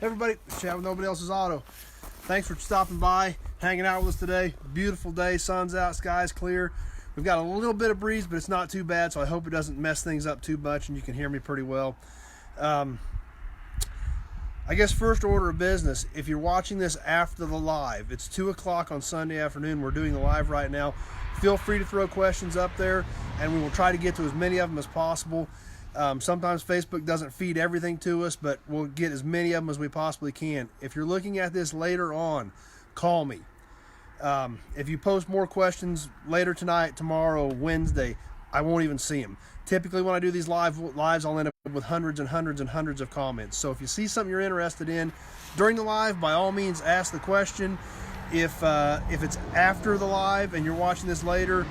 Everybody, chat with Nobody Else's Auto. Thanks for stopping by, hanging out with us today. Beautiful day, sun's out, sky's clear. We've got a little bit of breeze, but it's not too bad, so I hope it doesn't mess things up too much and you can hear me pretty well. I guess first order of business, if you're watching this after the live, it's 2 o'clock on Sunday afternoon. We're doing the live right now. Feel free to throw questions up there, and we will try to get to as many of them as possible. Sometimes Facebook doesn't feed everything to us, but we'll get as many of them as we possibly can. If you're looking at this later on, call me. If you post more questions later tonight, tomorrow, Wednesday, I won't even see them. Typically when I do these lives, I'll end up with hundreds and hundreds and hundreds of comments. So if you see something you're interested in during the live, by all means ask the question. If it's after the live and you're watching this later,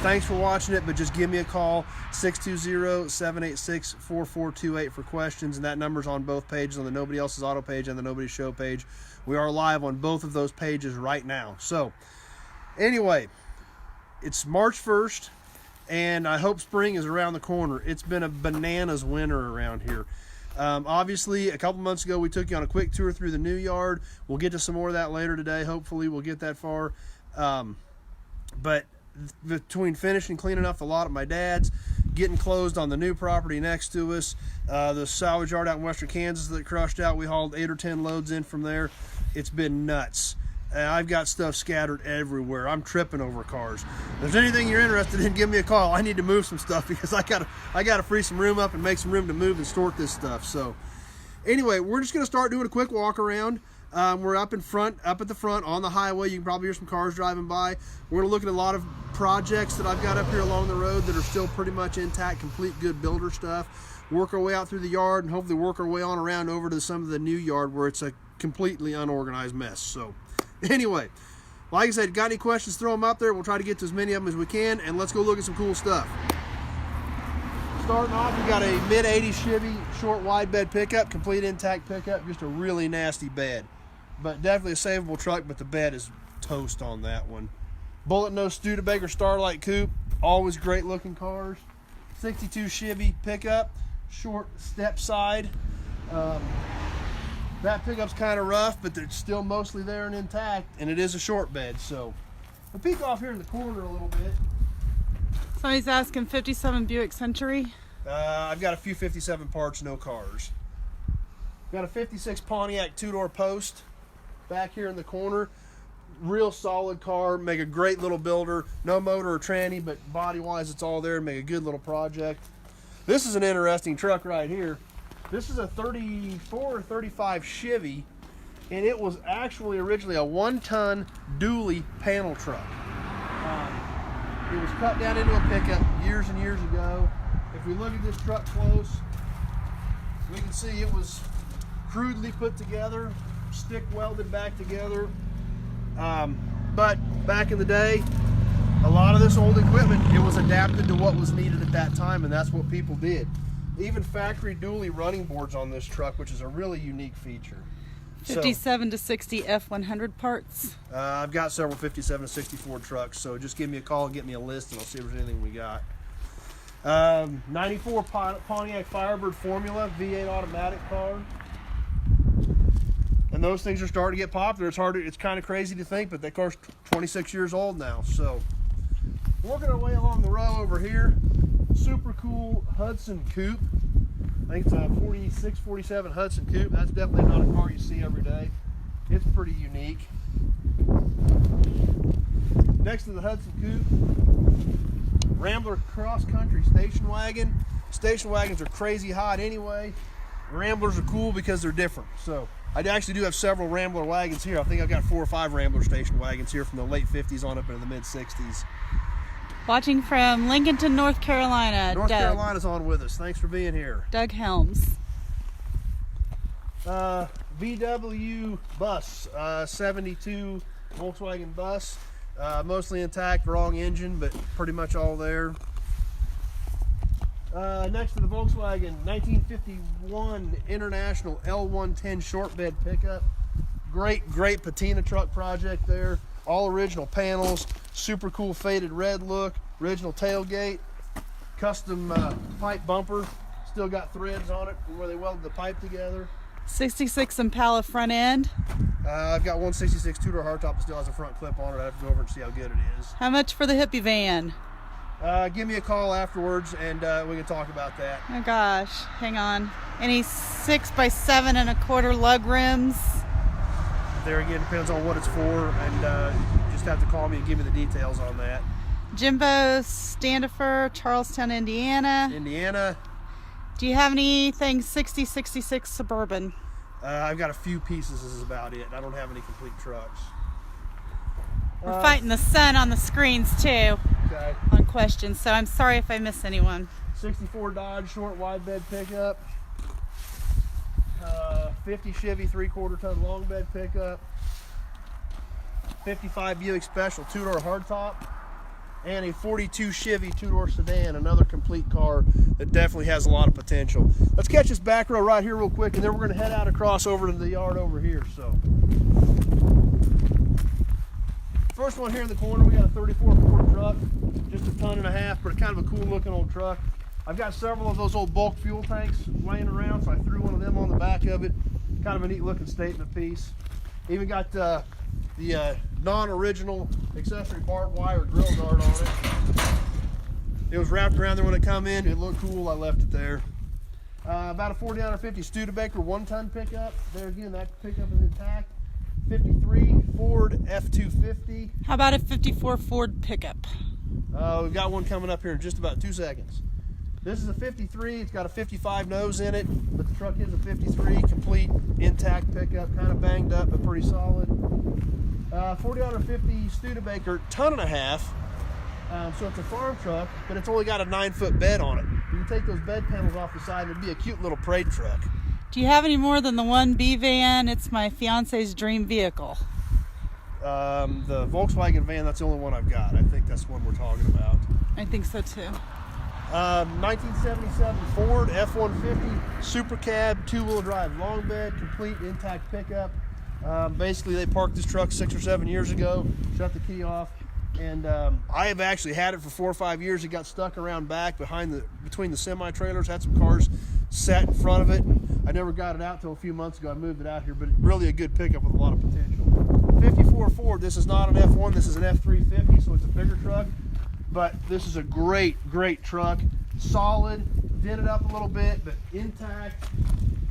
thanks for watching it, but just give me a call, 620-786-4428 for questions, and that number's on both pages, on the Nobody Else's Auto page and the Nobody Show page. We are live on both of those pages right now. So, anyway, it's March 1st, and I hope spring is around the corner. It's been a bananas winter around here. Obviously, a couple months ago, we took you on a quick tour through the new yard. We'll get to some more of that later today. Hopefully, we'll get that far. But between finishing cleaning up the lot at my dad's, getting closed on the new property next to us, the salvage yard out in western Kansas that crushed out, we hauled 8 or 10 loads in from there. It's been nuts. I've got stuff scattered everywhere. I'm tripping over cars. If there's anything you're interested in, give me a call. I need to move some stuff because I gotta free some room up and make some room to move and store this stuff. So anyway, we're just gonna start doing a quick walk around. We're up at the front on the highway. You can probably hear some cars driving by. We're gonna look at a lot of projects that I've got up here along the road that are still pretty much intact, complete good builder stuff. Work our way out through the yard and hopefully work our way on around over to some of the new yard where it's a completely unorganized mess. So anyway, like I said, got any questions, throw them up there. We'll try to get to as many of them as we can, and let's go look at some cool stuff. Starting off, we got a mid-80s Chevy short wide bed pickup, complete intact pickup, just a really nasty bed. But definitely a savable truck, but the bed is toast on that one. Bullet nose Studebaker Starlight Coupe, always great looking cars. 62 Chevy pickup, short step side. That pickup's kind of rough, but it's still mostly there and intact, and it is a short bed. So we'll peek off here in the corner a little bit. Somebody's asking 57 Buick Century. I've got a few 57 parts, no cars. Got a 56 Pontiac two-door post back here in the corner. Real solid car, make a great little builder. No motor or tranny, but body-wise it's all there, make a good little project. This is an interesting truck right here. This is a 34 or 35 Chevy, and it was actually originally a 1-ton dually panel truck. It was cut down into a pickup years and years ago. If we look at this truck close, we can see it was crudely put together, stick welded back together. But back in the day, a lot of this old equipment, it was adapted to what was needed at that time, and that's what people did. Even factory dually running boards on this truck, which is a really unique feature. 57 to 60 F100 parts. I've got several 57 to 64 trucks, so just give me a call and get me a list, and I'll see if there's anything we got. 94 Pontiac Firebird Formula V8 automatic car. And those things are starting to get popular. It's kind of crazy to think, but that car's 26 years old now. So working our way along the row over here, super cool Hudson Coupe. I think it's a 46, 47 Hudson Coupe. That's definitely not a car you see every day. It's pretty unique. Next to the Hudson Coupe, Rambler Cross Country Station Wagon. Station wagons are crazy hot anyway. Ramblers are cool because they're different. So I actually do have several Rambler wagons here. I think I've got 4 or 5 Rambler station wagons here from the late 50s on up into the mid 60s. Watching from Lincolnton, North Carolina. North Carolina's on with us. Thanks for being here. Doug Helms. VW bus, 72 Volkswagen bus, mostly intact, wrong engine, but pretty much all there. Next to the Volkswagen 1951 International L110 short bed pickup. Great patina truck project there. All original panels, super cool faded red look, original tailgate, custom pipe bumper. Still got threads on it from where they welded the pipe together. 66 Impala front end. I've got 166 two-door hardtop that still has a front clip on it. I have to go over and see how good it is. How much for the hippie van? Give me a call afterwards and we can talk about that. Oh gosh, hang on. Any 6x7 1/4 lug rims? There again, depends on what it's for, and you just have to call me and give me the details on that. Jimbo Standifer, Charlestown, Indiana. Indiana. Do you have anything 6066 Suburban? I've got a few pieces, is about it. I don't have any complete trucks. We're fighting the sun on the screens too, Okay. on questions, so I'm sorry if I miss anyone. 64 Dodge short wide bed pickup. 50 Chevy 3/4 ton long bed pickup. 55 Buick Special two-door hardtop. And a 42 Chevy two-door sedan, another complete car that definitely has a lot of potential. Let's catch this back row right here real quick, and then we're going to head out across over to the yard over here. So, first one here in the corner, we got a 34 Ford truck, just a 1.5 tons, but kind of a cool looking old truck. I've got several of those old bulk fuel tanks laying around, so I threw one of them on the back of it. Kind of a neat looking statement piece. Even got the non-original accessory barbed wire grill guard on it. It was wrapped around there when it come in. It looked cool. I left it there. About a 4950 Studebaker 1-ton pickup. There again, that pickup is intact. 53 Ford F250. How about a 54 Ford pickup? We've got one coming up here in just about 2 seconds. This is a 53. It's got a 55 nose in it, but the truck is a 53, complete, intact pickup, kind of banged up, but pretty solid. 4950 Studebaker, 1.5 tons. So it's a farm truck, but it's only got a 9-foot bed on it. You can take those bed panels off the side, and it'd be a cute little parade truck. Do you have any more than the 1B van? It's my fiance's dream vehicle. The Volkswagen van, that's the only one I've got. I think that's the one we're talking about. I think so too. 1977 Ford F-150 Super Cab, 2-wheel drive long bed, complete intact pickup. Basically, they parked this truck 6 or 7 years ago, shut the key off, and I have actually had it for 4 or 5 years. It got stuck around back between the semi-trailers, had some cars sat in front of it. I never got it out till a few months ago. I moved it out here, but really a good pickup with a lot of potential. 54 Ford, this is not an F1, this is an F350, so it's a bigger truck. But this is a great, great truck. Solid, dented up a little bit, but intact.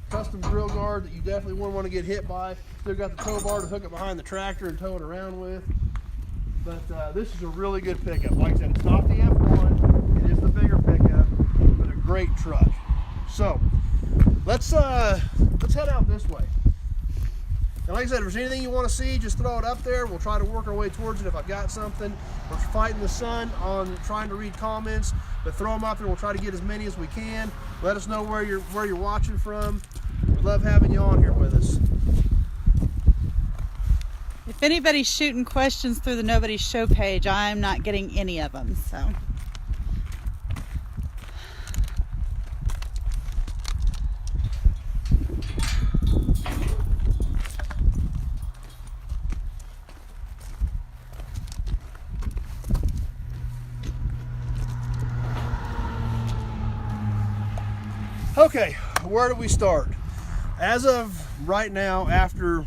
Custom grill guard that you definitely wouldn't want to get hit by. Still got the tow bar to hook it behind the tractor and tow it around with. But this is a really good pickup. Like I said, it's not the F1. It is the bigger pickup, but a great truck. So let's head out this way. And like I said, if there's anything you want to see, just throw it up there. We'll try to work our way towards it if I've got something. We're fighting the sun on trying to read comments, but throw them up there. We'll try to get as many as we can. Let us know where you're watching from. We love having you on here with us. If anybody's shooting questions through the Nobody Show page, I'm not getting any of them, so. Okay, where do we start? As of right now, after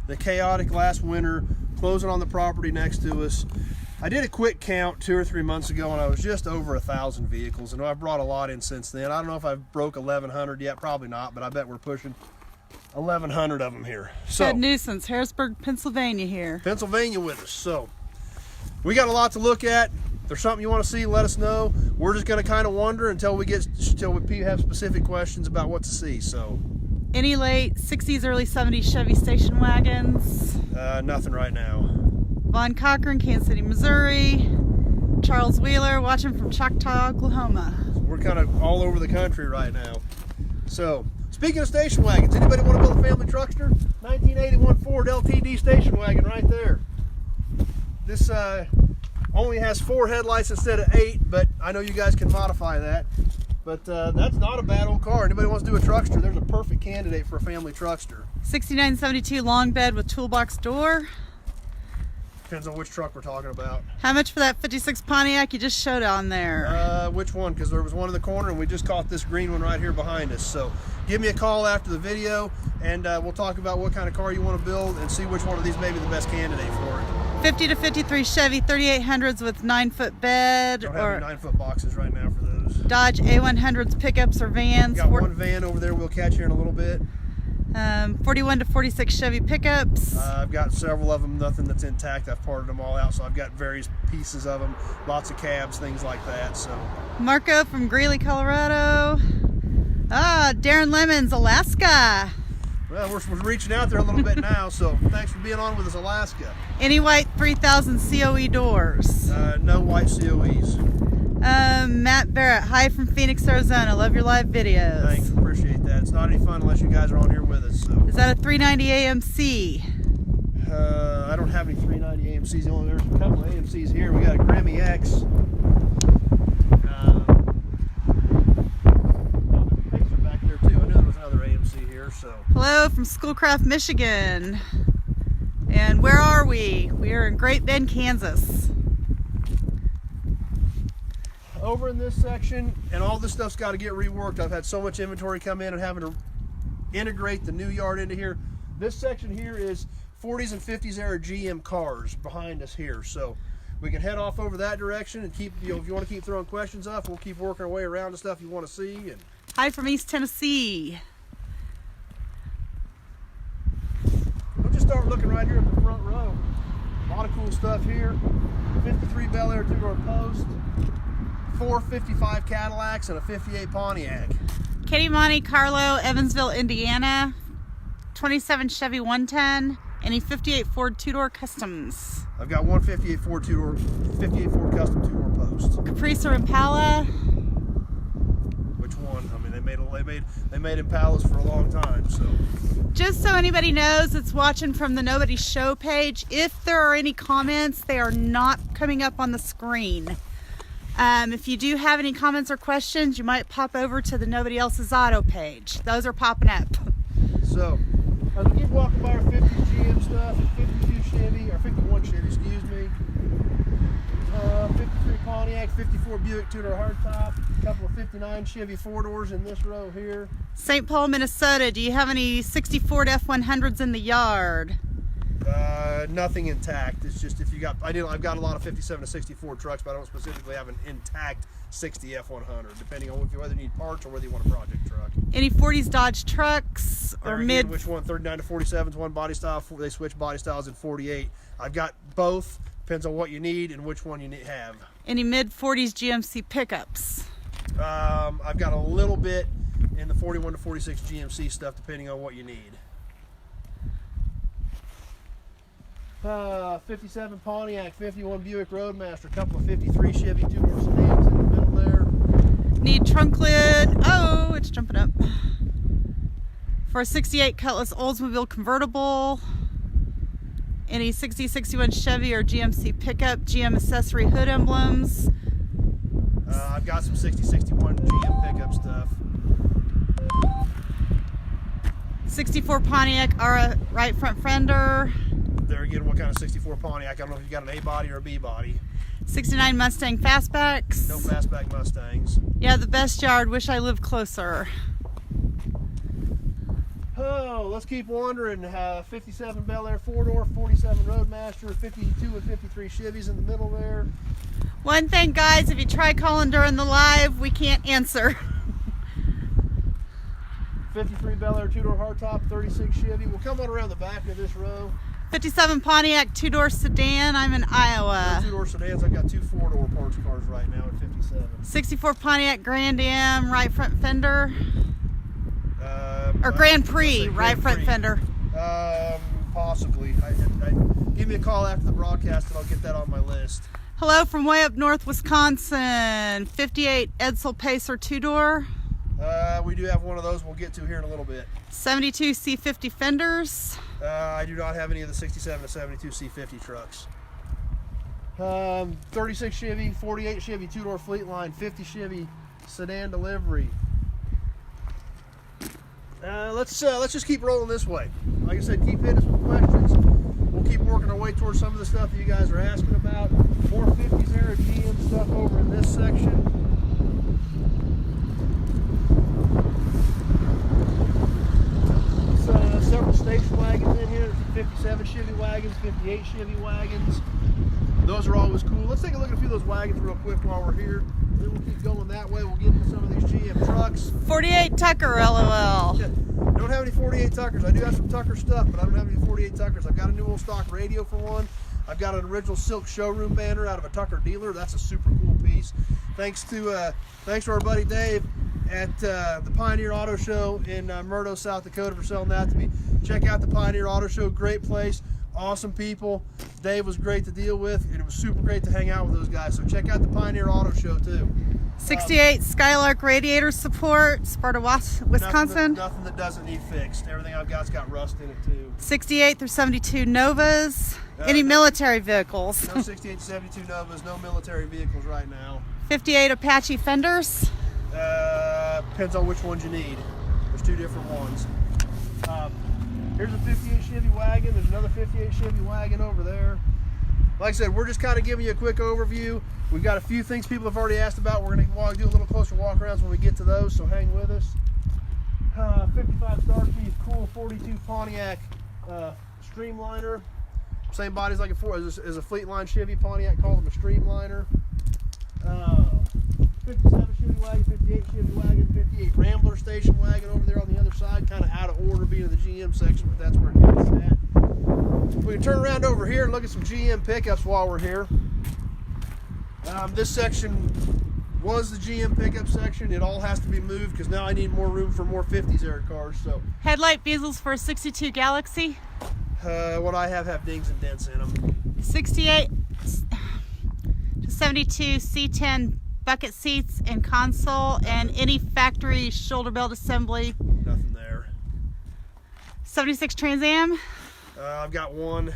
the chaotic last winter, closing on the property next to us, I did a quick count 2 or 3 months ago, and I was just over 1,000 vehicles. And I've brought a lot in since then. I don't know if I've broke 1,100 yet, probably not, but I bet we're pushing 1,100 of them here. So, Bad nuisance, Harrisburg, Pennsylvania here. Pennsylvania with us. So we got a lot to look at. If there's something you want to see, let us know. We're just going to kind of wander until we have specific questions about what to see. So Any late 60s, early 70s Chevy station wagons? nothing right now. Von Cochran, Kansas City, Missouri. Charles Wheeler, watching from Choctaw, Oklahoma. We're kind of all over the country right now. So speaking of station wagons, anybody want to build a family truckster? 1981 Ford LTD station wagon right there. This only has 4 headlights instead of 8, but I know you guys can modify that. But that's not a bad old car. Anybody wants to do a truckster, there's a perfect candidate for a family truckster. 6972 long bed with toolbox door. Depends on which truck we're talking about. How much for that 56 Pontiac you just showed on there? Which one? Because there was one in the corner and we just caught this green one right here behind us. So give me a call after the video and we'll talk about what kind of car you want to build and see which one of these may be the best candidate for it. 50 to 53 Chevy 3800s with 9-foot bed. Don't have any 9-foot boxes right now for those. Dodge A100s pickups or vans. Got one van over there we'll catch here in a little bit. 41 to 46 Chevy pickups. I've got several of them, nothing that's intact. I've parted them all out, so I've got various pieces of them, lots of cabs, things like that. So Marco from Greeley, Colorado. Darren Lemons, Alaska. Well, we're reaching out there a little bit now, so thanks for being on with us, Alaska. Any white 3000 COE doors? No white COEs. Matt Barrett, hi from Phoenix, Arizona. Love your live videos. Thanks, appreciate that. It's not any fun unless you guys are on here with us. So. Is that a 390 AMC? I don't have any 390 AMCs. There's a couple of AMCs here. We got a Grammy X. Back there too. I knew there was another AMC here. So. Hello from Schoolcraft, Michigan. And where are we? We are in Great Bend, Kansas. Over in this section, and all this stuff's got to get reworked. I've had so much inventory come in and having to integrate the new yard into here. This section here is 40s and 50s era GM cars behind us here. So we can head off over that direction and keep, if you want to keep throwing questions up, we'll keep working our way around the stuff you want to see. And hi from East Tennessee. we'll just start looking right here at the front row. A lot of cool stuff here. 53 Bel Air 2-door post. 4 55 Cadillacs and a 58 Pontiac. Katie Monte Carlo, Evansville, Indiana. 27 Chevy 110. Any 58 Ford 2-door customs. I've got one 58 Ford 2-door, 58 Ford custom 2-door post. Caprice or Impala? Which one? I mean, they made Impalas for a long time, so. Just so anybody knows that's watching from the Nobody Show page, if there are any comments, they are not coming up on the screen. If you do have any comments or questions, you might pop over to the Nobody Else's Auto page. Those are popping up. So, as we keep walking by our 50 GM stuff, 52 Chevy, or 51 Chevy, excuse me. 53 Pontiac, 54 Buick 2-door hardtop, a couple of 59 Chevy 4-doors in this row here. St. Paul, Minnesota, do you have any 60 Ford F100s in the yard? Nothing intact. It's just if you got, I've got a lot of 57 to 64 trucks, but I don't specifically have an intact 60 F100, depending on whether you need parts or whether you want a project truck. Any 40s Dodge trucks or mid? Which one? 39 to 47s, one body style. They switch body styles in 48. I've got both. Depends on what you need and which one you have. Any mid 40s GMC pickups? I've got a little bit in the 41 to 46 GMC stuff, depending on what you need. 57 Pontiac, 51 Buick Roadmaster, a couple of 53 Chevy 2-door sedans in the middle there. Need trunk lid. Oh, it's jumping up. For a 68 Cutlass Oldsmobile convertible. Any 60, 61 Chevy or GMC pickup, GM accessory hood emblems. I've got some 60, 61 GM pickup stuff. 64 Pontiac right front fender. There again, what kind of 64 Pontiac? I don't know if you got an A body or a B body. 69 Mustang fastbacks. No fastback Mustangs. Yeah, the best yard. Wish I lived closer. Oh, let's keep wandering. 57 Bel Air 4-door, 47 Roadmaster, 52 and 53 Chevys in the middle there. One thing, guys, if you try calling during the live, we can't answer. 53 Bel Air 2-door hardtop, 36 Chevy. We'll come on around the back of this row. 57 Pontiac 2-door sedan. I'm in Iowa. 2-door sedans. I've got two 4-door parts cars right now at 57. 64 Pontiac Grand Am right front fender. Or Grand Prix right front fender. Possibly. Give me a call after the broadcast and I'll get that on my list. Hello from way up north, Wisconsin. 58 Edsel Pacer 2-door. We do have one of those we'll get to here in a little bit. 72 C50 fenders. I do not have any of the 67 to 72 C50 trucks. 36 Chevy, 48 Chevy 2-door fleet line, 50 Chevy sedan delivery. Let's just keep rolling this way. Like I said, keep hitting us with questions. We'll we'll keep working our way towards some of the stuff that you guys are asking about. More 50s era GM stuff over in this section. Several station wagons in here. There's 57 Chevy wagons, 58 Chevy wagons. Those are always cool. Let's take a look at a few of those wagons real quick while we're here. Then we'll keep going that way. We'll get into some of these GM trucks. 48 Tucker, LOL. Yeah. Don't have any 48 Tuckers. I do have some Tucker stuff, but I don't have any 48 Tuckers. I've got a new old stock radio for one. I've got an original silk showroom banner out of a Tucker dealer. That's a super cool piece. Thanks to our buddy Dave at the Pioneer Auto Show in Murdo, South Dakota for selling that to me. Check out the Pioneer Auto Show. Great place. Awesome people. Dave was great to deal with, and it was super great to hang out with those guys. So check out the Pioneer Auto Show too. 68 Skylark radiator support, Sparta, Wisconsin. Nothing that doesn't need fixed. Everything I've got's got rust in it too. 68 through 72 Novas. Any military vehicles? No 68 to 72 Novas. No military vehicles right now. 58 Apache Fenders. Depends on which ones you need. There's two different ones. Here's a 58 Chevy wagon. There's another 58 Chevy wagon over there. Like I said, we're just kind of giving you a quick overview. We've got a few things people have already asked about. We're going to do a little closer walk arounds when we get to those, so hang with us. 55 Starkey, cool 42 Pontiac Streamliner. Same bodies like as a Fleetline Chevy. Pontiac called them a Streamliner. 57 Chevy wagon, 58 Chevy wagon, 58 Rambler station wagon over there on the other side, kind of out of order being in the GM section, but that's where it gets at. We can turn around over here and look at some GM pickups while we're here. This section was the GM pickup section. It all has to be moved because now I need more room for more 50s era cars. So Headlight bezels for a 62 Galaxy. What I have dings and dents in them. 68 to 72 C10 bucket seats and console. Nothing. And any factory shoulder belt assembly. Nothing there. 76 Trans Am. I've got one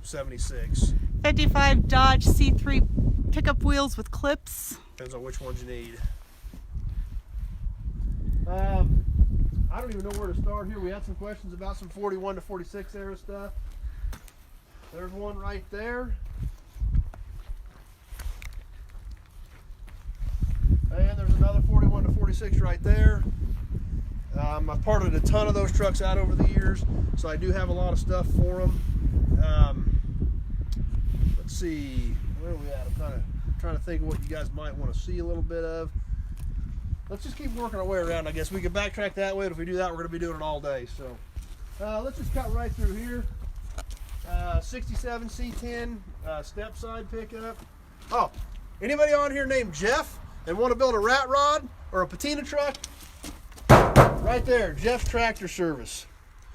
76. 55 Dodge C3 pickup wheels with clips. Depends on which ones you need. I don't even know where to start here. We had some questions about some 41 to 46 era stuff. There's one right there. And there's another 41 to 46 right there. I've parted a ton of those trucks out over the years, so I do have a lot of stuff for them. Let's see, where are we at? I'm kind of trying to think of what you guys might want to see a little bit of. Let's just keep working our way around. I guess we could backtrack that way, but if we do that, we're going to be doing it all day. So let's just cut right through here. 67 C10 step side pickup. Oh, anybody on here named Jeff and want to build a rat rod or a patina truck? Right there, Jeff's Tractor Service.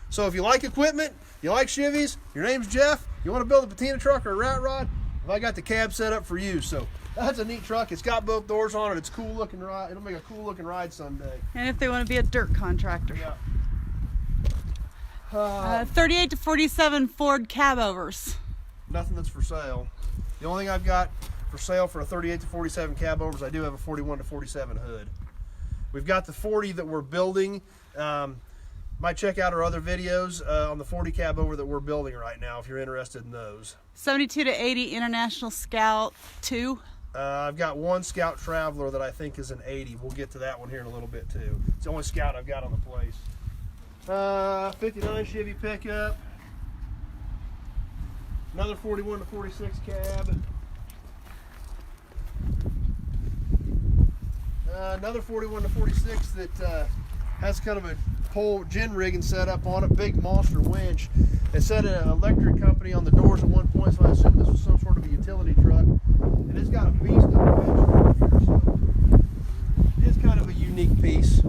So if you like equipment, you like Chevys, your name's Jeff, you want to build a patina truck or a rat rod, I got the cab set up for you. So that's a neat truck. It's got both doors on it. It's a cool looking ride. It'll make a cool looking ride someday. And if they want to be a dirt contractor. Yeah. 38 to 47 Ford cab overs. Nothing that's for sale. The only thing I've got for sale for a 38 to 47 cab overs, I do have a 41 to 47 hood. We've got the 40 that we're building. Might check out our other videos on the 40 cab over that we're building right now if you're interested in those. 72 to 80 International Scout 2. I've got one Scout Traveler that I think is an 80. We'll get to that one here in a little bit too. It's the only Scout I've got on the place. 59 Chevy pickup. Another 41 to 46 cab. Another 41 to 46 that has kind of a pole gin rigging set up on it, big monster winch. It said an electric company on the doors at one point, so I assume this was some sort of a utility truck. And it's got a beast of a winch over here, so it's kind of a unique piece.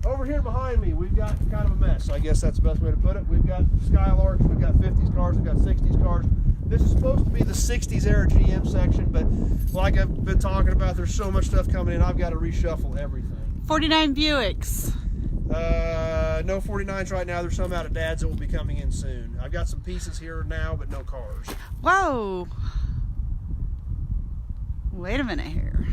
Over here behind me, we've got kind of a mess. I guess that's the best way to put it. We've got Skylarks, we've got 50s cars, we've got 60s cars. This is supposed to be the 60s era GM section, but like I've been talking about, there's so much stuff coming in, I've got to reshuffle everything. 49 Buicks. No 49s right now. There's some out of Dad's that will be coming in soon. I've got some pieces here now, but no cars. Whoa. Wait a minute here.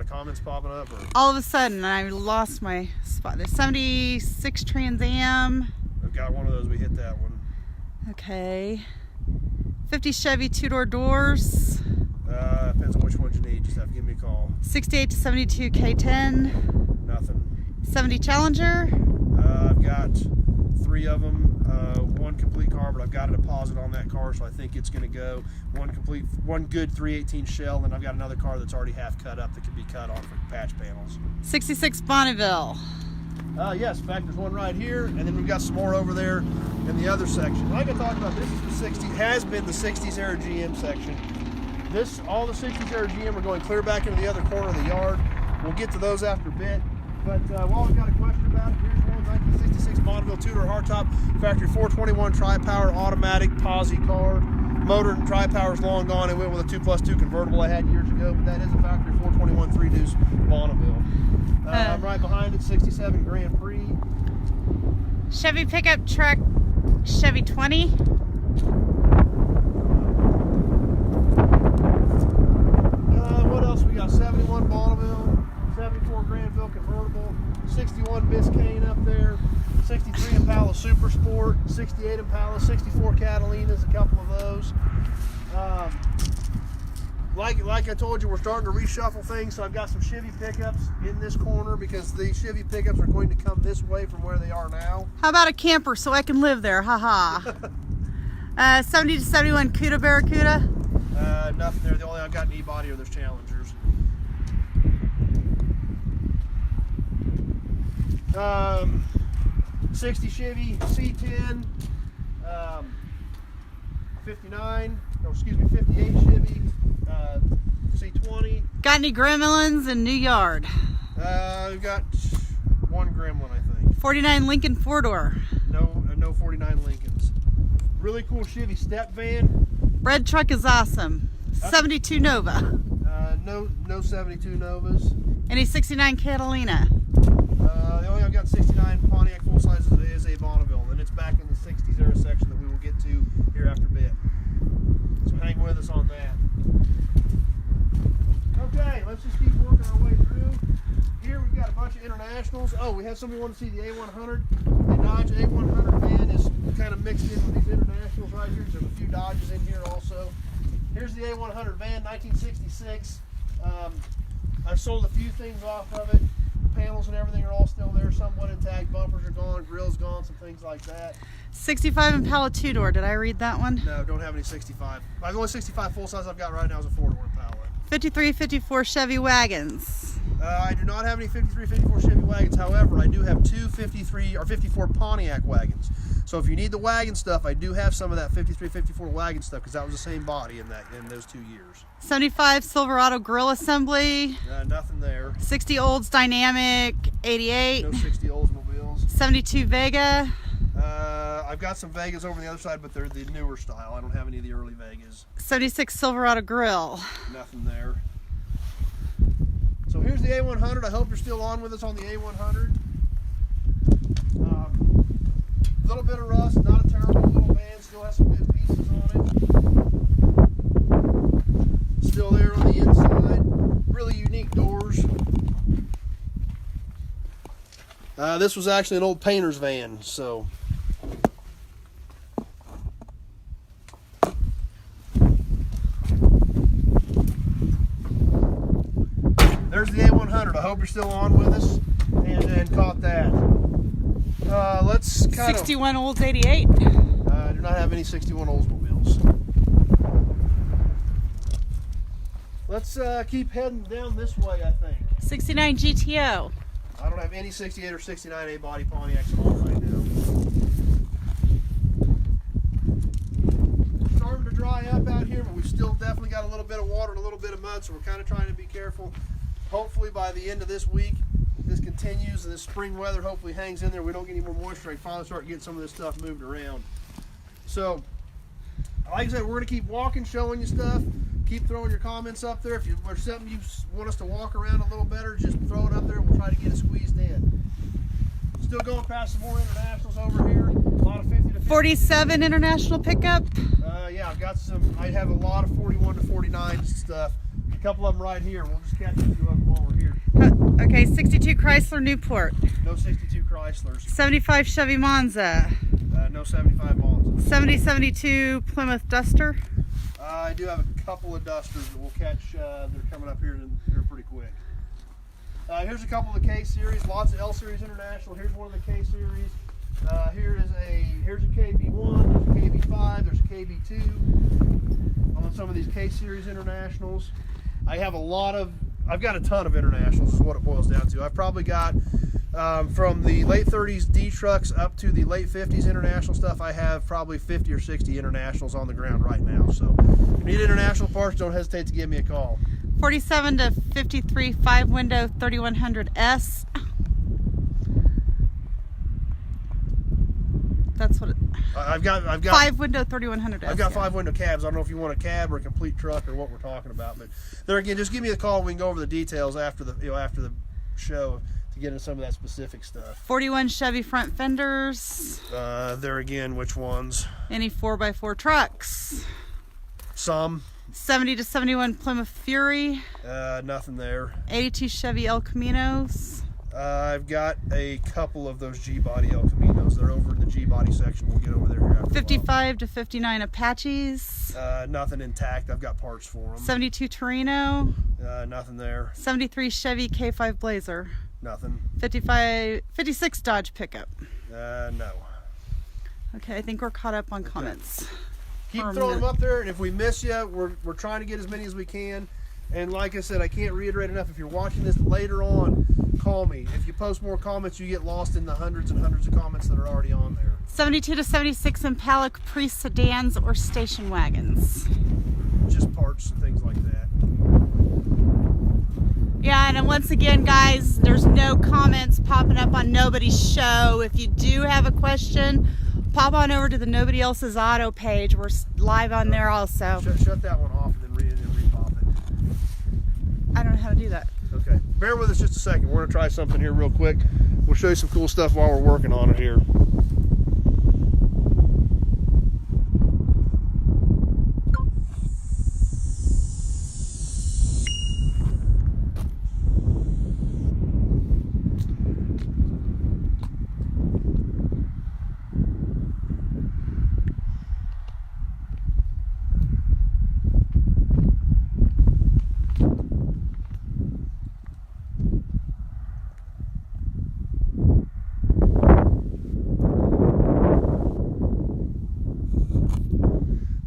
comments popping up? Or? All of a sudden, I lost my spot. There's 76 Trans Am. I've got one of those. We hit that one. Okay. 50 Chevy 2-door doors. Depends on which ones you need. Just have to give me a call. 68 to 72 K10. Nothing. 70 Challenger. I've got 3 of them. One complete car, but I've got a deposit on that car, so I think it's going to go. One good 318 shell, and I've got another car that's already half cut up that can be cut off for patch panels. 66 Bonneville. Yes, in fact, there's one right here, and then we've got some more over there in the other section. Like I talked about, this is the 60, has been the 60s era GM section. All the 60s era GM are going clear back into the other corner of the yard. We'll get to those after a bit. But while we've got a question about it, here's one 1966 Bonneville 2-door hardtop, factory 421 tri-power automatic posi car. Motor and tri-power is long gone. It went with a 2+2 convertible I had years ago, but that is a factory 421 3-deuce Bonneville. Right behind it, 67 Grand Prix. Chevy pickup truck, Chevy 20. What else we got? 71 Bonneville, 74 Granville convertible, 61 Biscayne up there, 63 Impala Super Sport, 68 Impala, 64 Catalinas, a couple of those. Like I told you, we're starting to reshuffle things, so I've got some Chevy pickups in this corner because the Chevy pickups are going to come this way from where they are now. How about a camper so I can live there? Haha. 70 to 71 Cuda Barracuda. Nothing there. The only I've got an E-body or there's Challengers. 60 Chevy C10, 58 Chevy C20. Got any gremlins in New Yard? We've got one gremlin, I think. 49 Lincoln 4-door. No 49 Lincolns. Really cool Chevy step van. Red truck is awesome. 72 Nova. No 72 Novas. Any 69 Catalina. The only I've got 69 Pontiac full size is a Bonneville, and it's back in the 60s era section that we will get to here after a bit. So hang with us on that. Okay, let's just keep working our way through. Here we've got a bunch of internationals. Oh, we have somebody want to see the A100. The Dodge A100 van is kind of mixed in with these internationals right here. There's a few Dodges in here also. Here's the A100 van, 1966. I've sold a few things off of it. Panels and everything are all still there, somewhat intact. Bumpers are gone, grill's gone, some things like that. 65 Impala 2-door. Did I read that one? No, don't have any 65. The only 65 full size I've got right now is a 4-door Impala. 53, 54 Chevy wagons. I do not have any 53, 54 Chevy wagons. However, I do have two 53 or 54 Pontiac wagons. So if you need the wagon stuff, I do have some of that 53, 54 wagon stuff because that was the same body in those 2 years. 75 Silverado grill assembly. Nothing there. 60 Olds Dynamic 88. No 60 Oldsmobiles. 72 Vega. I've got some Vegas over on the other side, but they're the newer style. I don't have any of the early Vegas. 76 Silverado grill. Nothing there. So here's the A100. I hope you're still on with us on the A100. A little bit of rust, not a terrible little van. Still has some good pieces on it. Still there on the inside. Really unique doors. This was actually an old painter's van, so. There's the A100. I hope you're still on with us and caught that. Let's kind 61 Olds 88. I do not have any 61 Oldsmobiles. Let's keep heading down this way, I think. 69 GTO. I don't have any 68 or 69 A-body Pontiacs on right now. It's starting to dry up out here, but we've still definitely got a little bit of water and a little bit of mud, so we're kind of trying to be careful. Hopefully by the end of this week, if this continues and this spring weather hopefully hangs in there, we don't get any more moisture, I can finally start getting some of this stuff moved around. So, like I said, we're going to keep walking, showing you stuff. Keep throwing your comments up there. If there's something you want us to walk around a little better, just throw it up there and we'll try to get it squeezed in. Still going past some more internationals over here. A lot of 50 to 50. 47 International pickup. Yeah, Yeah, I've got some. I have a lot of 41 to 49 stuff. A couple of them right here. We'll just catch a few of them while we're here. Okay, 62 Chrysler Newport. No 62 Chryslers. 75 Chevy Monza. No 75 Monza. 70-72 Plymouth Duster. I do have a couple of Dusters that we'll catch. They're coming up here pretty quick. Here's a couple of the K series. Lots of L series international. Here's one of the K series. Here's a KB1. There's a KB5. There's a KB2. On some of these K series internationals, I've got a ton of internationals. Is what it boils down to. I've probably got from the late 30s D trucks up to the late 50s international stuff. I have probably 50 or 60 internationals on the ground right now. So if you need international parts, don't hesitate to give me a call. 47 to 53 5-window 3100S. That's what I've got 5-window 3100S. I've got 5-window cabs. I don't know if you want a cab or a complete truck or what we're talking about, but there again, just give me a call. We can go over the details after the show to get into some of that specific stuff. 41 Chevy front fenders. There again, which ones? Any 4x4 trucks. Some. 70 to 71 Plymouth Fury. Nothing there. 82 Chevy El Caminos. I've got a couple of those G-body El Caminos. They're over in the G-body section. We'll get over there here after 55 to 59 Apaches. Nothing intact. I've got parts for them. 72 Torino. Nothing there. 73 Chevy K5 Blazer. Nothing. 56 Dodge pickup. No. Okay, I think we're caught up on comments. Keep throwing them up there, and if we miss you, we're trying to get as many as we can. And like I said, I can't reiterate enough, if you're watching this later on, call me. If you post more comments, you get lost in the hundreds and hundreds of comments that are already on there. 72 to 76 Impala Caprice sedans or station wagons. Just parts and things like that. Yeah, and once again, guys, there's no comments popping up on Nobody's Show. If you do have a question, pop on over to the Nobody Else's Auto page. We're live on there also. Shut that one off and then re-pop it. I don't know how to do that. Okay, bear with us just a second. We're going to try something here real quick. We'll show you some cool stuff while we're working on it here.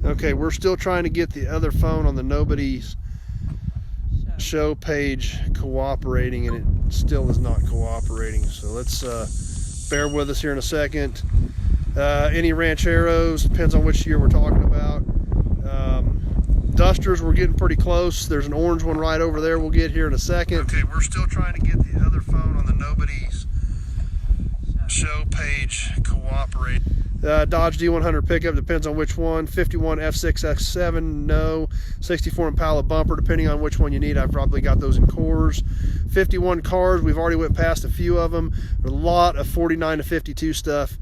Okay, we're still trying to get the other phone on the Nobody's Show page cooperating, and it still is not cooperating. So let's bear with us here in a second. Any Rancheros, depends on which year we're talking about. Dusters, we're getting pretty close. There's an orange one right over there we'll get here in a second. Okay, we're still trying to get the other phone on the Nobody's Show page cooperating. Dodge D100 pickup, depends on which one. 51 F6X7, no. 64 Impala bumper, depending on which one you need. I've probably got those in cores. 51 cars, we've already went past a few of them. A lot of 49 to 52 stuff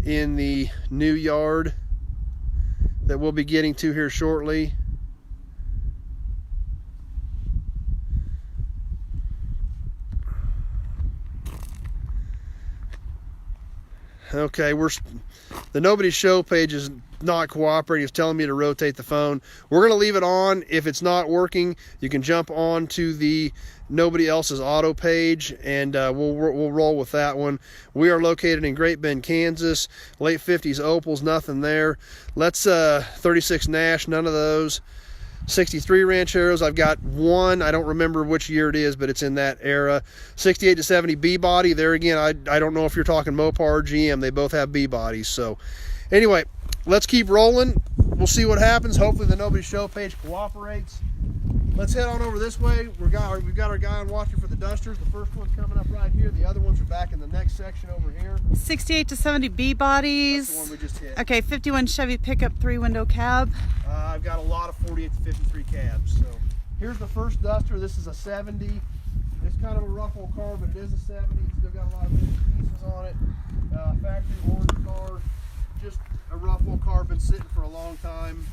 in the new yard that we'll be getting to here shortly. Okay, the Nobody's Show page is not cooperating. It's telling me to rotate the phone. We're going to leave it on. If it's not working, you can jump on to the Nobody Else's Auto page, and we'll roll with that one. We are located in Great Bend, Kansas. Late 50s Opals, nothing there. Let's 36 Nash, none of those. 63 Rancheros, I've got one. I don't remember which year it is, but it's in that era. 68 to 70 B-body. There again, I don't know if you're talking Mopar or GM. They both have B-bodies. So anyway, let's keep rolling. We'll see what happens. Hopefully the Nobody's Show page cooperates. Let's head on over this way. We've got our guy on watching for the Dusters. The first one's coming up right here. The other ones are back in the next section over here. 68 to 70 B-bodies. That's the one we just hit. Okay, 51 Chevy pickup 3-window cab. I've got a lot of 48 to 53 cabs. So here's the first Duster. This is a 70. It's kind of a rough old car, but it is a 70. It's still got a lot of pieces on it. Factory orange car. Just a rough old car, been sitting for a long time.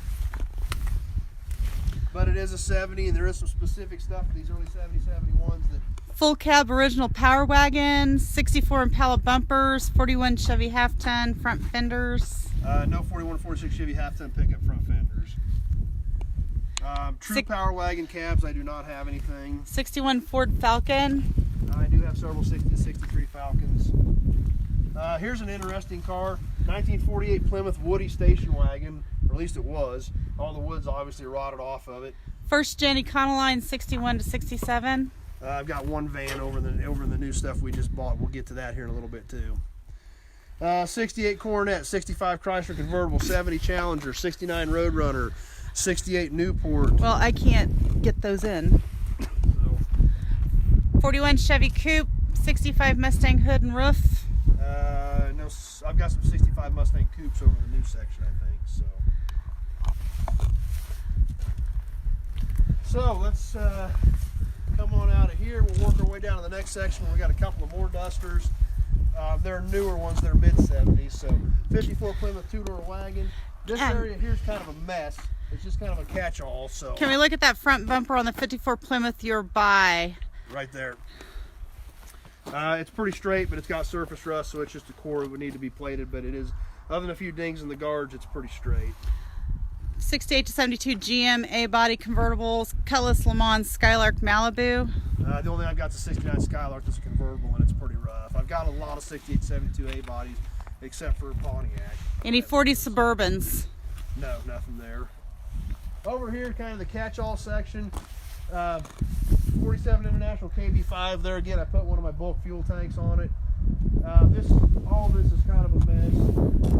But it is a 70, and there is some specific stuff for these early 70, 71s that. Full cab original power wagon, 64 Impala bumpers, 41 Chevy half-ton front fenders. No 41, 46 Chevy half-ton pickup front fenders. True power wagon cabs, I do not have anything. 61 Ford Falcon. I do have several 60 to 63 Falcons. Here's an interesting car, 1948 Plymouth Woody station wagon, or at least it was. All the wood's obviously rotted off of it. First gen Econoline 61 to 67. I've got one van over in the new stuff we just bought. We'll get to that here in a little bit too. 68 Coronet, 65 Chrysler convertible, 70 Challenger, 69 Roadrunner, 68 Newport. Well, I can't get those in. So, 41 Chevy Coupe, 65 Mustang hood and roof. No, I've got some 65 Mustang Coupes over in the new section, I think. So let's come on out of here. We'll work our way down to the next section. We got a couple of more Dusters. They're newer ones. They're mid-70s. So 54 Plymouth two-door wagon. This area here's kind of a mess. It's just kind of a catch-all. So can we look at that front bumper on the 54 Plymouth you're by? Right there. It's pretty straight, but it's got surface rust, so it's just a core that would need to be plated. But it is, other than a few dings in the guards, it's pretty straight. 68 to 72 GM A-body convertibles, Cutlass Le Mans Skylark Malibu. The only thing I've got is a 69 Skylark that's a convertible, and it's pretty rough. I've got a lot of 68 to 72 A-bodies, except for Pontiac. Any 40 Suburbans? No, nothing there. Over here, kind of the catch-all section. 47 International KB5. There again, I put one of my bulk fuel tanks on it. All this is kind of a mess.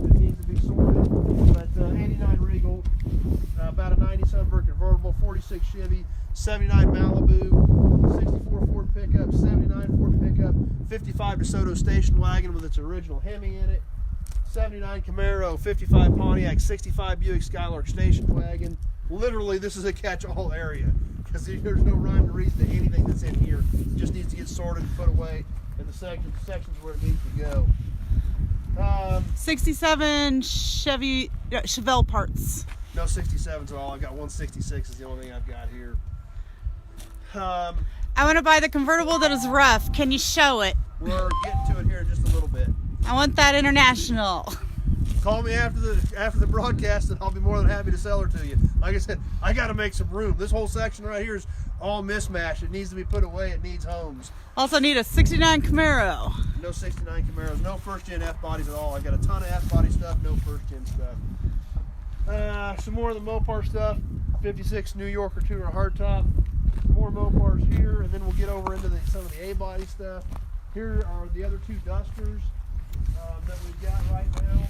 It needs to be sorted. But 89 Regal, about a 90 Sunbird convertible, 46 Chevy, 79 Malibu, 64 Ford pickup, 79 Ford pickup, 55 DeSoto station wagon with its original Hemi in it, 79 Camaro, 55 Pontiac, 65 Buick Skylark station wagon. Literally, this is a catch-all area because there's no rhyme or reason to anything that's in here. It just needs to get sorted and put away in the sections where it needs to go. 67 Chevy Chevelle parts. No 67s at all. I've got 166 is the only thing I've got here. I want to buy the convertible that is rough. Can you show it? We're getting to it here in just a little bit. I want that international. Call me after the broadcast and I'll be more than happy to sell her to you. Like I said, I got to make some room. This whole section right here is all mismatched. It needs to be put away. It needs homes. Also need a 69 Camaro. No 69 Camaros. No first-gen F-bodies at all. I've got a ton of F-body stuff. No first-gen stuff. Some more of the Mopar stuff. 56 New Yorker two-door hardtop. More Mopars here, and then we'll get over into some of the A-body stuff. Here are the other two Dusters that we've got right now.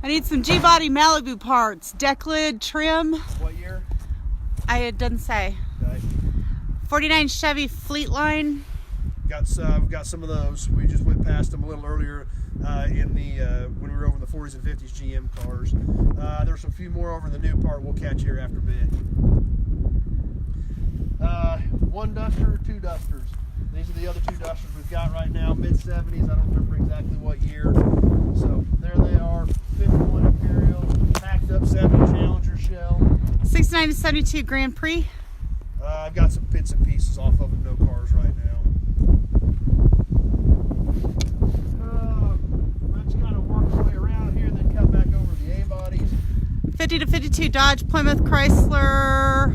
I need some G-body Malibu parts. Deck lid, trim. What year? It doesn't say. Okay. 49 Chevy Fleetline. We've got some of those. We just went past them a little earlier when we were over the 40s and 50s GM cars. There's a few more over in the new part we'll catch here after a bit. One Duster, two Dusters. These are the other two Dusters we've got right now, mid-70s. I don't remember exactly what year. So there they are, 51 Imperial, packed up 70 Challenger shell. 69 to 72 Grand Prix. I've got some bits and pieces off of them, no cars right now. Let's kind of work our way around here and then come back over the A-bodies. 50 to 52 Dodge Plymouth Chrysler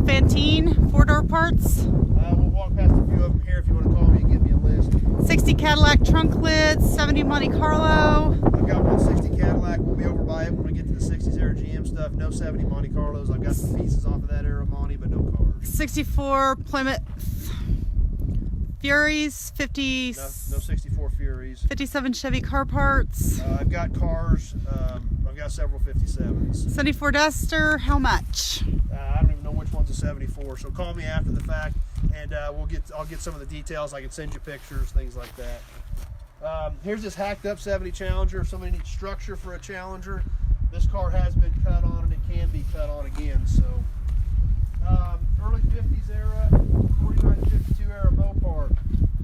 Fantine, four-door parts. We'll walk past a few of them here if you want to call me and give me a list. 60 Cadillac trunk lids, 70 Monte Carlo. I've got 160 Cadillac. We'll be over by it when we get to the 60s era GM stuff. No 70 Monte Carlos. I've got some pieces off of that era Monte, but no cars. 64 Plymouth Furies, 50. No 64 Furies. 57 Chevy car parts. I've got cars. I've got several 57s. 74 Duster. How much? I don't even know which one's a 74. So call me after the fact, and I'll get some of the details. I can send you pictures, things like that. Here's this hacked up 70 Challenger. If somebody needs structure for a Challenger, this car has been cut on and it can be cut on again. So early 50s era, 49 52 era Mopar,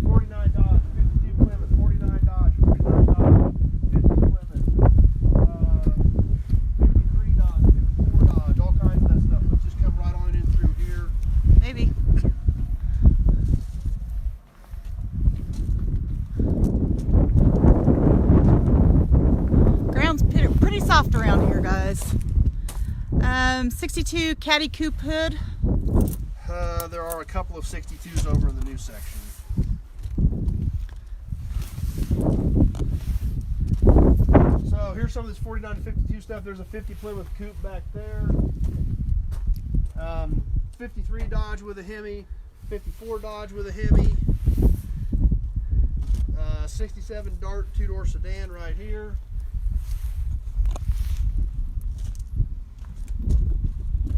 49 Dodge, 52 Plymouth, 49 Dodge, 49 Dodge, 50 Plymouth, 53 Dodge, soft around here, guys. 62 Caddy Coupe hood. There are a couple of 62s over in the new section. So here's some of this 49 to 52 stuff. There's a 50 Plymouth Coupe back there. 53 Dodge with a Hemi. 54 Dodge with a Hemi. 67 Dart two-door sedan right here.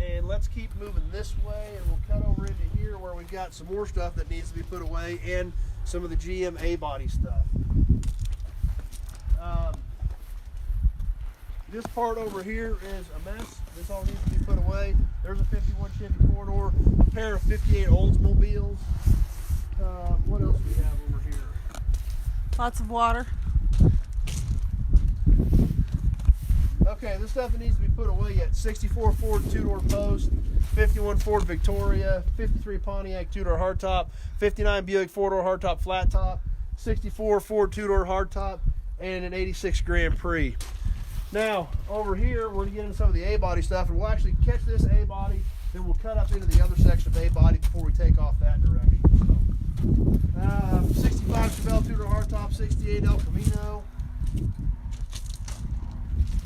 And let's keep moving this way, and we'll cut over into here where we've got some more stuff that needs to be put away and some of the GM A-body stuff. This part over here is a mess. This all needs to be put away. There's a 51 Chevy 4-door, a pair of 58 Oldsmobiles. What else do we have over here? Lots of water. Okay, this stuff that needs to be put away yet. 64 Ford two-door post, 51 Ford Victoria, 53 Pontiac two-door hardtop, 59 Buick four-door hardtop flat top, 64 Ford two-door hardtop, and an 86 Grand Prix. Now, over here, we're going to get into some of the A-body stuff, and we'll actually catch this A-body, then we'll cut up into the other section of A-body before we take off that direction. So, 65 Chevelle two-door hardtop, 68 El Camino,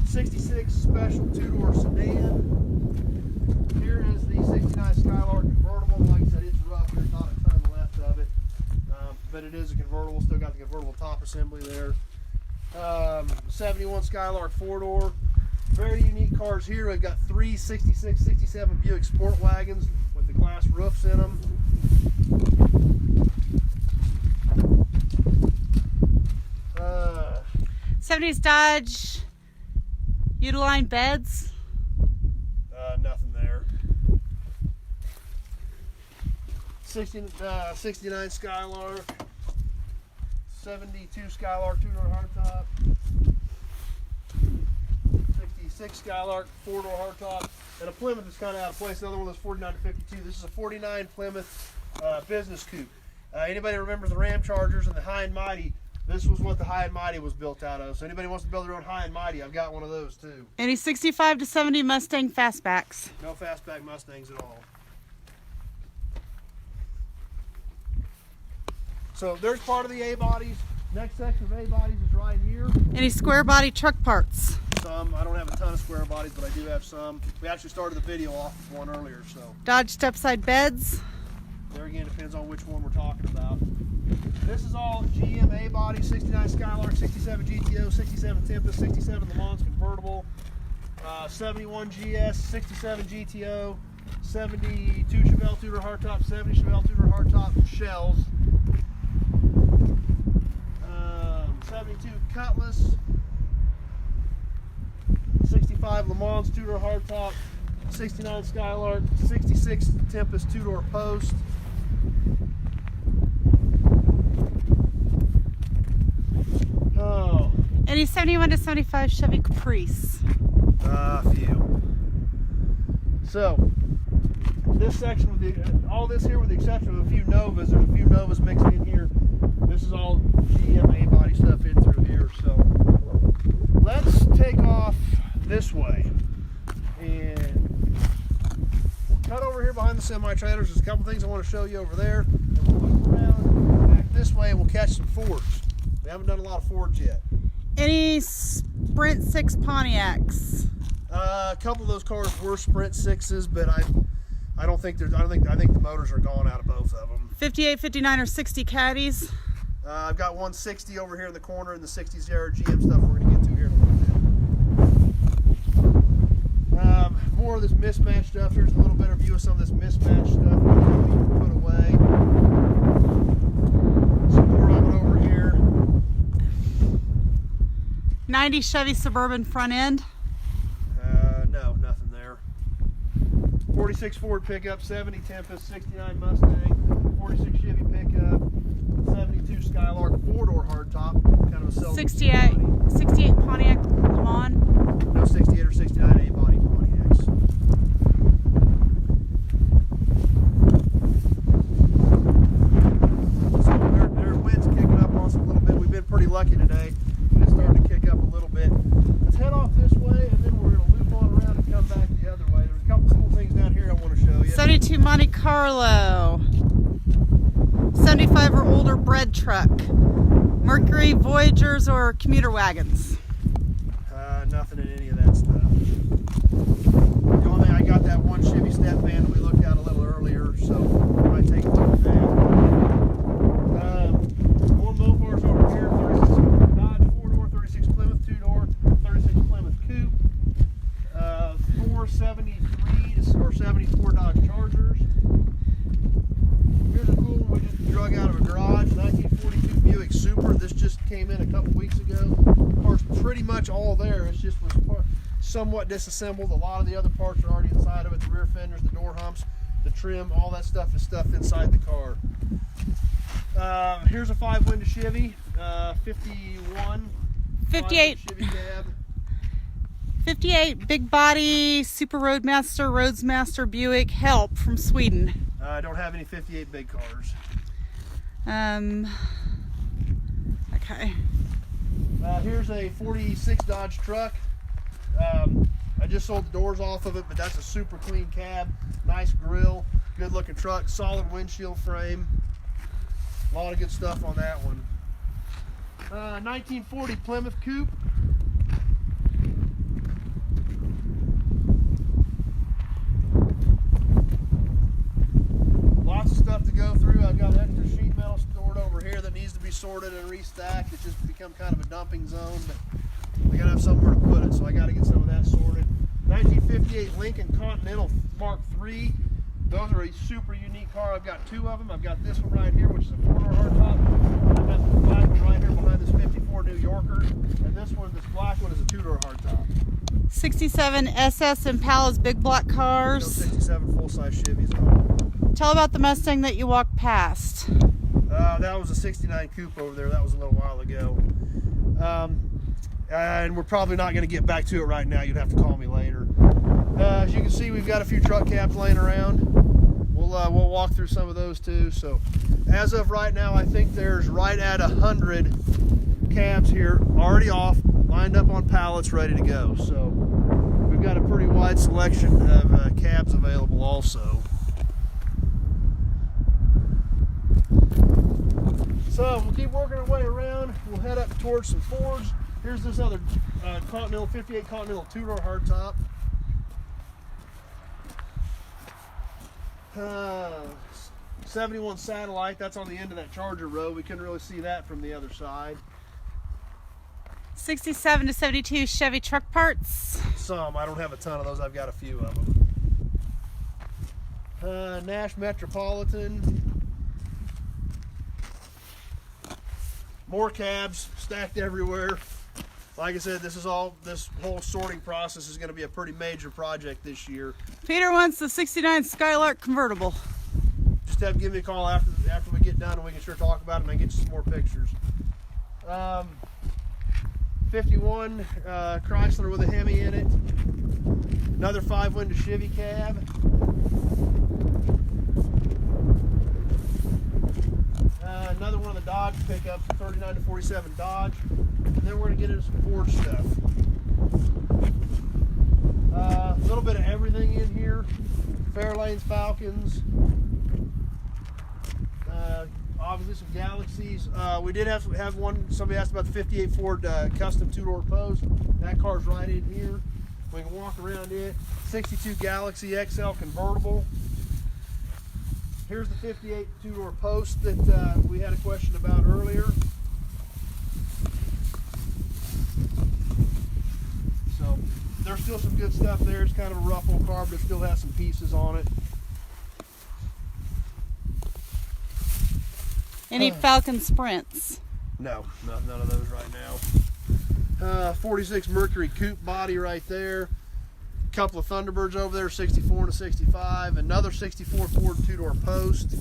66 Special two-door sedan. Here is the 69 Skylark convertible. Like I said, it's rough. There's not a ton left of it, but it is a convertible. Still got the convertible top assembly there. 71 Skylark 4-door. Very unique cars here. We've got three 66, 67 Buick Sport Wagons with the glass roofs in them. Uh, 70s Dodge Utiline beds. Nothing there. 69 Skylark. 72 Skylark two-door hardtop, 66 Skylark four-door hardtop, and a Plymouth that's kind of out of place. Another one that's 49 to 52. This is a 49 Plymouth business coupe. Anybody remembers the Ram Chargers and the High and Mighty? This was what the High and Mighty was built out of. So anybody wants to build their own High and Mighty, I've got one of those too. Any 65 to 70 Mustang fastbacks. No fastback Mustangs at all. So there's part of the A-bodies. Next section of A-bodies is right here. Any square body truck parts. Some. I don't have a ton of square bodies, but I do have some. We actually started the video off with one earlier, so. Dodge stepside beds. There again, depends on which one we're talking about. This is all GM A-body, 69 Skylark, 67 GTO, 67 Tempest, 67 Le Mans convertible, 71 GS, 67 GTO, 72 Chevelle two-door hardtop, 70 Chevelle two-door hardtop shells. 72 Cutlass, 65 Le Mans two-door hardtop, 69 Skylark, 66 Tempest two-door post. Oh. Any 71 to 75 Chevy Caprice. A few. So, this section, with the, all this here with the exception of a few Novas, there's a few Novas mixed in here. This is all GM A-body stuff in through here. So, let's take off this way. And we'll cut over here behind the semi-trailers. There's a couple things I want to show you over there. And we'll loop around back this way and we'll catch some Fords. We haven't done a lot of Fords yet. Any Sprint 6 Pontiacs. A couple of those cars were Sprint 6s, but I don't think there's. I think the motors are gone out of both of them. 58, 59, or 60 Caddies. I've got 160 over here in the corner, and the 60s are GM stuff we're going to get to here in a little bit. More of this mismatch stuff. Here's a little better view of some of this mismatch stuff we can put away. Some more of it over here. 90 Chevy Suburban front end. No, nothing there. 46 Ford pickup, 70 Tempest, 69 Mustang, 46 Chevy pickup, 72 Skylark four-door hardtop, kind of a self. 68 Pontiac Le Mans. No 68 or 69 A-body Pontiacs. So their wind's kicking up on us a little bit. We've been pretty lucky today. It's starting to kick up a little bit. Let's head off this way Carlo. 75 or older bread truck. Mercury, Voyagers, or commuter wagons? Nothing in any of that stuff. The only thing, I got that one Chevy step van that we looked at a little earlier, so we might take a look at that. More Mopars over here, 36 Dodge 4-door, 36 Plymouth 2-door, 36 Plymouth Coupe, 473 or 74 Dodge Chargers. Here's a cool one we just drug out of a garage, 1942 Buick Super. This just came in a couple weeks ago. Car's pretty much all there. It just was somewhat disassembled. A lot of the other parts are already inside of it. The rear fenders, the door humps, the trim, all that stuff is stuff inside the car. Here's a 5-window Chevy, 58 Chevy cab. 58 big body Super Roadmaster Buick Help from Sweden. I don't have any 58 big cars. Okay. Here's a 46 Dodge truck. I just sold the doors off of it, but that's a super clean cab, nice grill, good looking truck, solid windshield frame. A lot of good stuff on that one. 1940 Plymouth Coupe. Lots of stuff to go through. I've got extra sheet metal stored over here that needs to be sorted and restacked. It's just become kind of a dumping zone, but I gotta have somewhere to put it, so I gotta get some of that sorted. 1958 Lincoln Continental Mark III. Those are a super unique car. I've got two of them. I've got this one right here, which is a 4-door hardtop. I've got this black one right here behind this 54 New Yorker, and this black one is a 2-door hardtop. 67 SS Impala's big block cars. 67 full-size Chevys. Tell about the Mustang that you walked past. That was a 69 Coupe over there. That was a little while ago. And we're probably not going to get back to it right now. You'd have to call me later. As you can see, we've got a few truck cabs laying around. We'll walk through some of those too. So as of right now, I think there's right at 100 cabs here already off, lined up on pallets, ready to go. So we've got a pretty wide selection of cabs available also. So we'll keep working our way around. We'll head up towards some Fords. Here's this other Continental, 58 Continental 2-door hardtop. 71 Satellite, that's on the end of that Charger row. We couldn't really see that from the other side. 67 to 72 Chevy truck parts. Some, I don't have a ton of those. I've got a few of them. Nash Metropolitan. More cabs stacked everywhere. Like I said, this whole sorting process is going to be a pretty major project this year. Peter wants the 69 Skylark convertible. Just have to give me a call after we get done, and we can sure talk about it and I get you some more pictures. 51 Chrysler with a Hemi in it. Another 5-window Chevy cab. Another one of the Dodge pickups, 39 to 47 Dodge. And then we're going to get into some Ford stuff. A little bit of everything in here. Fairlanes, Falcons. Obviously some Galaxies. We did have one, somebody asked about the 58 Ford custom 2-door post. That car's right in here. We can walk around it. 62 Galaxy XL convertible. Here's the 58 2-door post that we had a question about earlier. So there's still some good stuff there. It's kind of a rough old car, but it still has some pieces on it. Any Falcon Sprints? No, none of those right now. 46 Mercury Coupe body right there. Couple of Thunderbirds over there, 64 to 65. Another 64 Ford 2-door post. We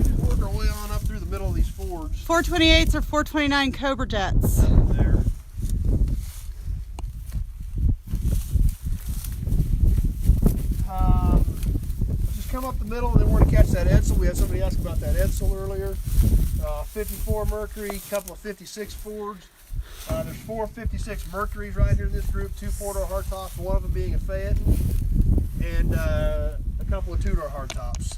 just work our way on up through the middle of these Fords. 428s or 429 Cobra Jets. There. Just come up the middle, and then we're going to catch that Edsel. We had somebody ask about that Edsel earlier. 54 Mercury, couple of 56 Fords. There's 4 56 Mercuries right here in this group, 2 4-door hardtops, one of them being a Phaeton, and a couple of two-door hardtops.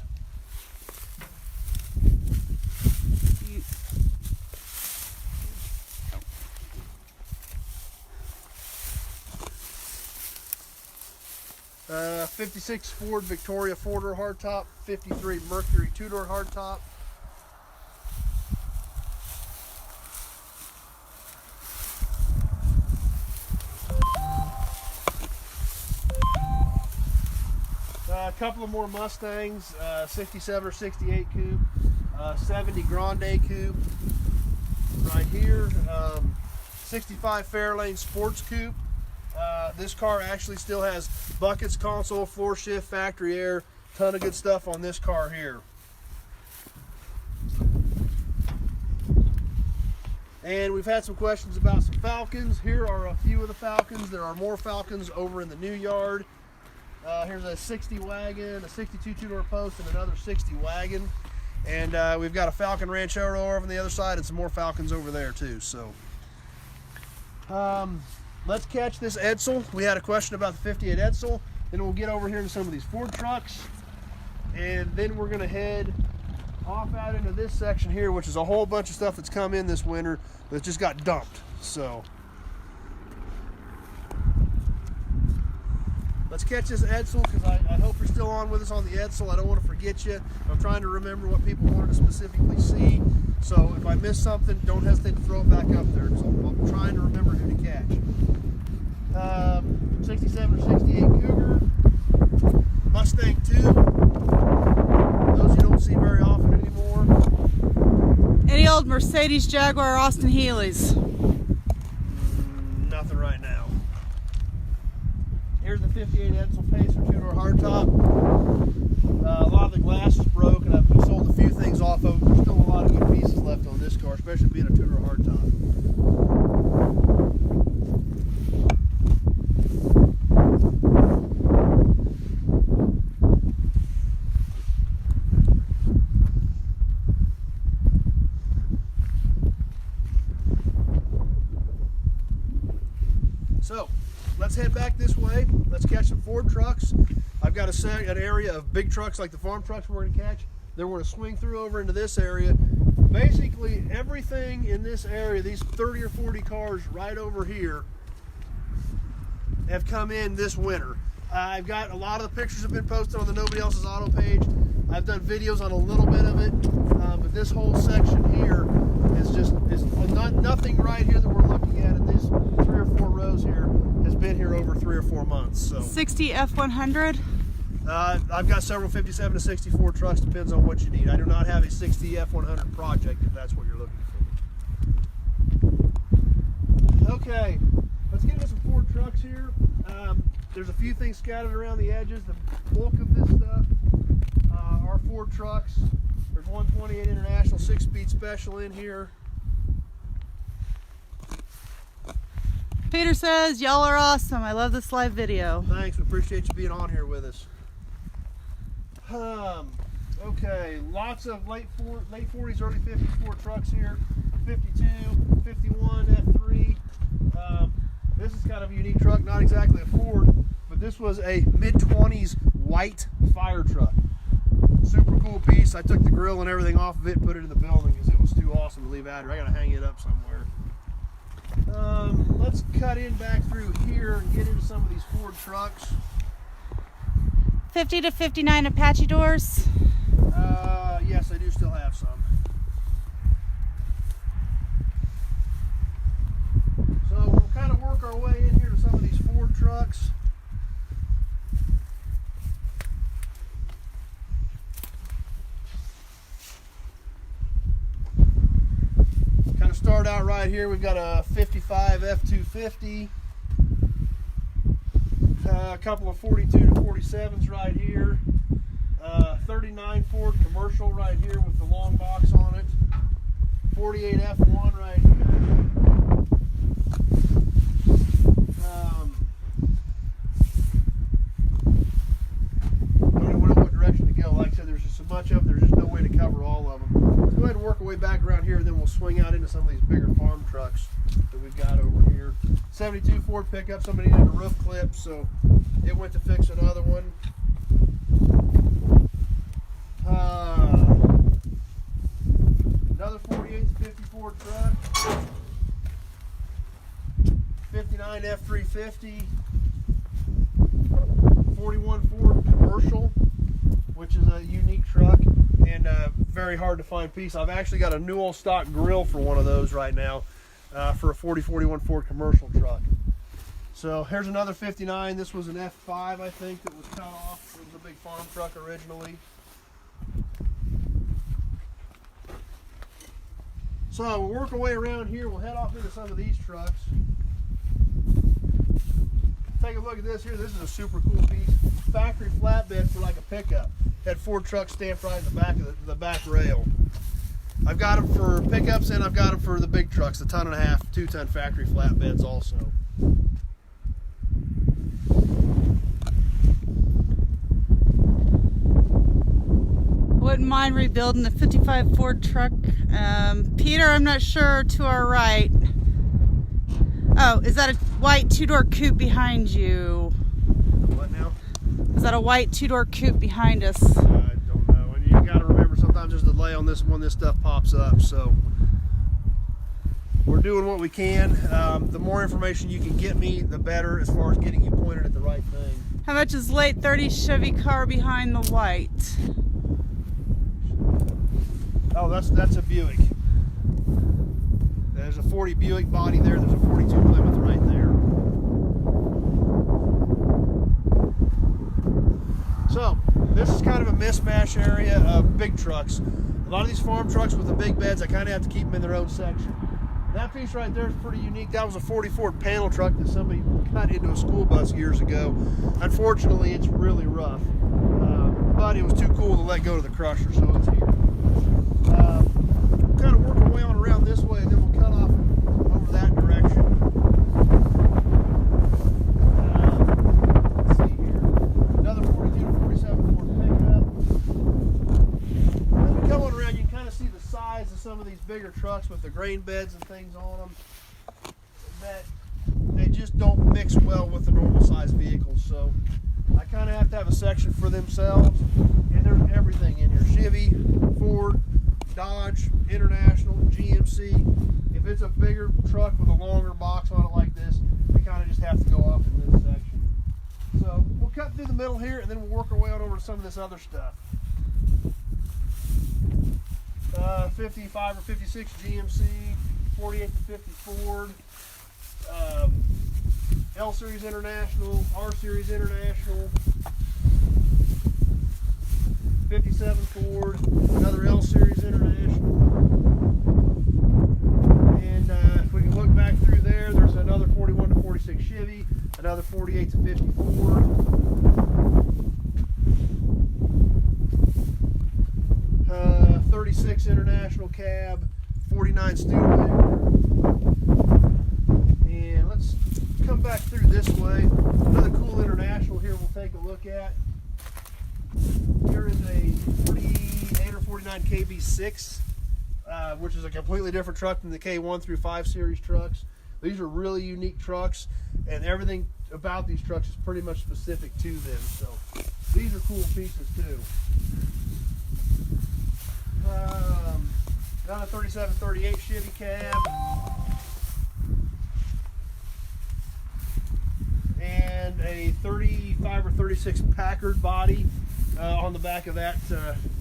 Uh, 56 Ford Victoria four-door hardtop, 53 Mercury two-door hardtop. A couple of more Mustangs, 67 or 68 coupe, 70 Grande coupe right here, 65 Fairlane Sports coupe. This car actually still has buckets, console, floor shift, factory air, ton of good stuff on this car here. And we've had some questions about some Falcons. Here are a few of the Falcons. There are more Falcons over in the new yard. Here's a 60 wagon, a 62 two-door post, and another 60 wagon. And we've got a Falcon Ranchero over on the other side and some more Falcons over there too. So let's catch this Edsel. We had a question about the 58 Edsel. Then we'll get over here to some of these Ford trucks. And then we're gonna head off out into this section here, which is a whole bunch of stuff that's come in this winter that just got dumped. So let's catch this Edsel, because I hope you're still on with us on the Edsel. I don't want to forget you. I'm trying to remember what people wanted to specifically see. So if I miss something, don't hesitate to throw it back up there, because I'm trying to remember who to catch. 67 or 68 Cougar. Mustang 2. Those you don't see very often anymore. Any old Mercedes, Jaguar, Austin Healey's? Nothing right now. Here's the 58 Edsel Pacer two-door hardtop. A lot of the glass is broken. I've sold a few things off of it. There's still a lot of good pieces left on this car, especially being a two-door hardtop. So let's head back this way. Let's catch some Ford trucks. I've got an area of big trucks like the farm trucks we're going to catch. Then we're going to swing through over into this area. Basically everything in this area, these 30 or 40 cars right over here, have come in this winter. I've got a lot of the pictures have been posted on the Nobody Else's Auto page. I've done videos on a little bit of it, but this whole section here is just nothing right here that we're looking at in these 3 or 4 rows here has been here over 3 or 4 months. So 60 F100. I've got several 57 to 64 trucks, depends on what you need. I do not have a 60 F100 project if that's what you're looking for. Okay, let's get into some Ford trucks here. There's a few things scattered around the edges. The bulk of this stuff are Ford trucks. There's 128 International 6-speed special in here. Peter says, y'all are awesome. I love this live video. Thanks, we appreciate you being on here with us. Okay, lots of late 40s, early 50s Ford trucks here. 52, 51, F3. This is kind of a unique truck, not exactly a Ford, but this was a mid-20s white fire truck. Super cool piece. I took the grill and everything off of it and put it in the building because it was too awesome to leave out here. I gotta hang it up somewhere. Let's cut in back through here and get into some of these Ford trucks. 50 to 59 Apache doors. Yes, I do still have some. So we'll kind of work our way in here to some of these Ford trucks. Kind of start out right here. We've got a 55 F250. A couple of 42 to 47s right here. 39 Ford commercial right here with the long box on it. 48 F1 right here. I don't even know what direction to go. Like I said, there's just so much of them, there's just no way to cover all of them. Let's go ahead and work our way back around here, and then we'll swing out into some of these bigger farm trucks that we've got over here. 72 Ford pickup, somebody needed a roof clip, so it went to fix another one. Ford truck, 59 F350, 41 Ford commercial, which is a unique truck and a very hard to find piece. I've actually got a new old stock grill for one of those right now for a 41 Ford commercial truck. So here's another 59. This was an F5, I think, that was cut off. It was a big farm truck originally. So we'll work our way around here. We'll head off into some of these trucks. Take a look at this here. This is a super cool piece. Factory flatbed for like a pickup. Had Ford truck stamped right in the back of the back rail. I've got them for pickups and I've got them for the big trucks, the 1.5 ton, 2 ton factory flatbeds also. Wouldn't mind rebuilding the 55 Ford truck. Peter, I'm not sure, to our right. Oh, is that a white 2-door coupe behind you? What now? Is that a white 2-door coupe behind us? I don't know. And you gotta remember, sometimes there's a delay on this when this stuff pops up, so we're doing what we can. The more information you can get me, the better as far as getting you pointed at the right thing. How much is late 30s Chevy car behind the white? Oh, that's a Buick. There's a 40 Buick body there. There's a 42 Plymouth right there. So this is kind of a mismatch area of big trucks. A lot of these farm trucks with the big beds, I kind of have to keep them in their own section. That piece right there is pretty unique. That was a 40 Ford panel truck that somebody cut into a school bus years ago. Unfortunately, it's really rough, but it was too cool to let go to the crusher, so it's here. We'll kind of work our way on around this way, and then we'll cut off over that direction. Let's see here. Another 42 to 47 Ford pickup. As we come on around, you can kind of see the size of some of these bigger trucks with the grain beds and things on them. That they just don't mix well with the normal size vehicles. So I kind of have to have a section for themselves. And there's everything in here: Chevy, Ford, Dodge, International, GMC. If it's a bigger truck with a longer box on it like this, they kind of just have to go off in this section. So we'll cut through the middle here, and then we'll work our way on over to some of this other stuff. 55 or 56 GMC, 48 to 50 Ford, L Series International, R Series International, 57 Ford, another L Series International, and if we can look back through there, there's another 41 to 46 Chevy, another 48 to 50 Ford, 36 International cab, 49 Studebaker, and let's come back through this way. Another cool International here we'll take a look at. Here is a 48 or 49 KB6, which is a completely different truck than the K1 through 5 series trucks. These are really unique trucks, and everything about these trucks is pretty much specific to them. So these are cool pieces too. Another 37, 38 Chevy cab, and a 35 or 36 Packard body on the back of that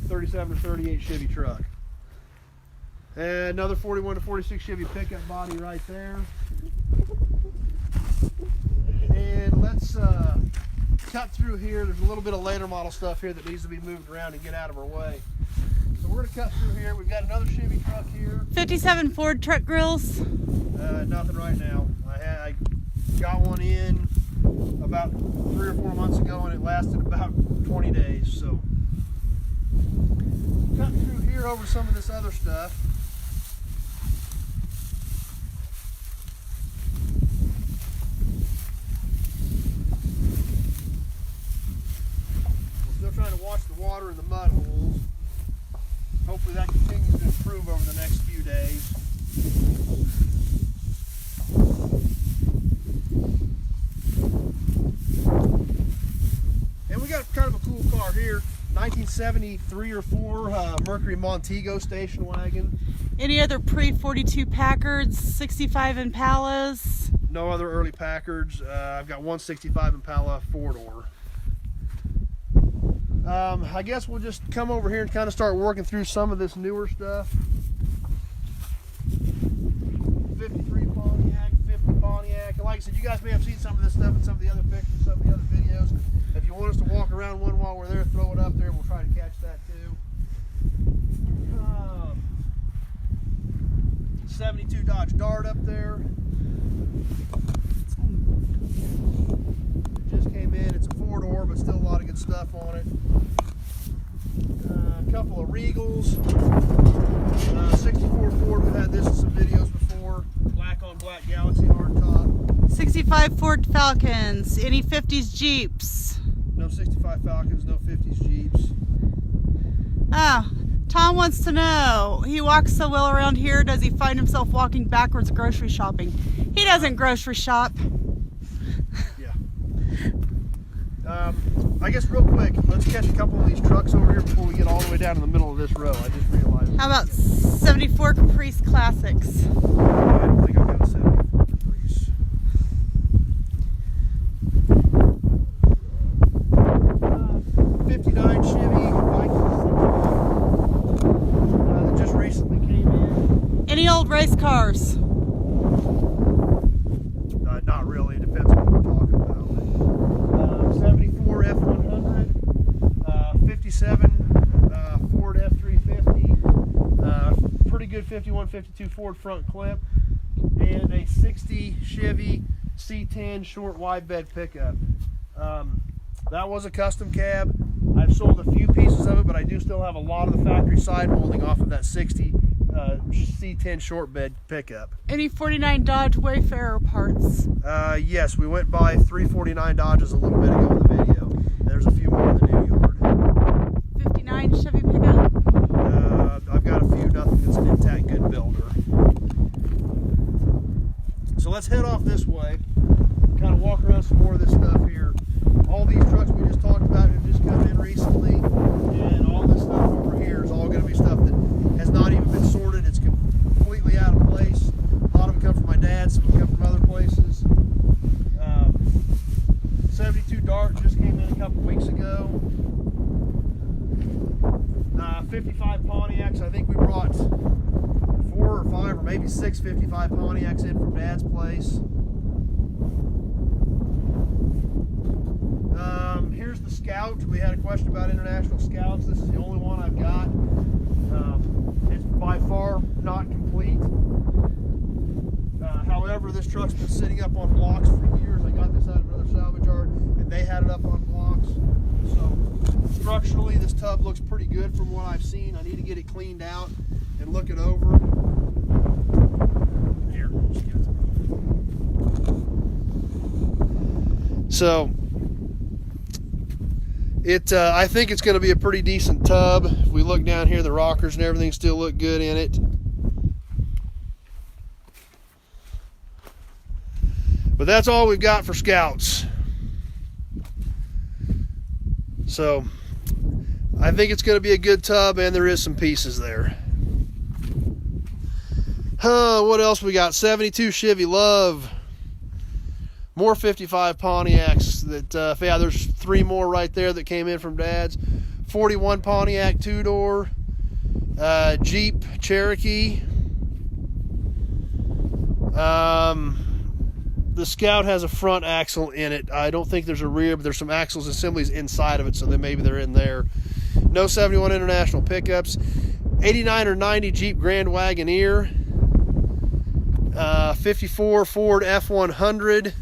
37 or 38 Chevy truck. And another 41 to 46 Chevy pickup body right there. And let's cut through here. There's a little bit of later model stuff here that needs to be moved around and get out of our way. So we're going to cut through here. We've got another Chevy truck here. 57 Ford truck grills. Nothing right now. I got one in about 3 or 4 months ago, and it lasted about 20 days. So cut through here over some of this other stuff. We're still trying to watch the water in the mud holes. Hopefully that continues to improve over the next few days. And we got kind of a cool car here. 1973 or 4 Mercury Montego station wagon. Any other pre-42 Packards, 65 Impalas? No other early Packards. I've got 165 Impala 4-door. I guess we'll just come over here and kind of start working through some of this newer stuff. 53 Pontiac, 50 Pontiac. And like I said, you guys may have seen some of this stuff in some of the other pictures, some of the other videos. If you want us to walk around one while we're there, throw it up there. We'll try to catch that too. 72 Dodge Dart up there. It just came in. It's a 4-door, but still a lot of good stuff on it. A couple of Regals. 64 Ford. We've had this in some videos before. Black on black Galaxy hardtop. 65 Ford Falcons. Any 50s Jeeps? No 65 Falcons, no 50s Jeeps. Ah, Tom wants to know, he walks so well around here, does he find himself walking backwards grocery shopping? He doesn't grocery shop. Yeah. I guess real quick, let's catch a couple of these trucks over here before we get all the way down in the middle of this row. I just realized. How about 74 Caprice Classics? I don't think I've got a 74 Caprice. 59 Chevy that just recently came in. Any old race cars? Not really. It depends on what we're talking about. 74 F100, 57 Ford F350, pretty good 51, 52 Ford front clip, and a 60 Chevy C10 short wide bed pickup. That was a custom cab. I've sold a few pieces of it, but I do still have a lot of the factory side molding off of that 60 C10 short bed pickup. Any 49 Dodge Wayfarer parts? Yes, we went by 349 Dodges a little bit ago in the video. There's a few more in the new yard. 59 Chevy pickup? I've got a few, nothing that's an intact good builder. So let's head off this way, kind of walk around some more of this stuff here. All these trucks we just talked about have just come in recently, and all this stuff over here is all going to be stuff that has not even been sorted. It's completely out of place. A lot of them come from my dad, some of them come from other places. 72 Dart just came in a couple weeks ago. 55 Pontiacs. I think we brought 4 or 5 or maybe 6 55 Pontiacs in from Dad's place. Here's the Scout. We had a question about international Scouts. This is the only one I've got. It's by far not complete. However, this truck's been sitting up on blocks for years. I got this out of another salvage yard, and they had it up on blocks. So structurally, this tub looks pretty good from what I've seen. I need to get it cleaned out and look it over. Here, just get it. So I think it's going to be a pretty decent tub. If we look down here, the rockers and everything still look good in it. But that's all we've got for Scouts. So I think it's going to be a good tub, and there is some pieces there. What else we got? 72 Chevy Love. More 55 Pontiacs. Yeah, there's 3 more right there that came in from Dad's. 41 Pontiac 2-door. Jeep Cherokee. The Scout has a front axle in it. I don't think there's a rear, but there's some axles assemblies inside of it, so then maybe they're in there. No 71 International pickups. 89 or 90 Jeep Grand Wagoneer. 54 Ford F100.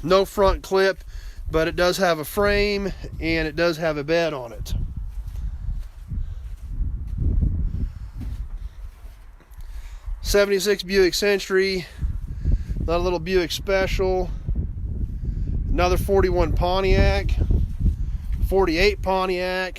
No front clip, but it does have a frame and it does have a bed on it. '76 Buick Century, another little Buick Special, another 41 Pontiac, 48 Pontiac.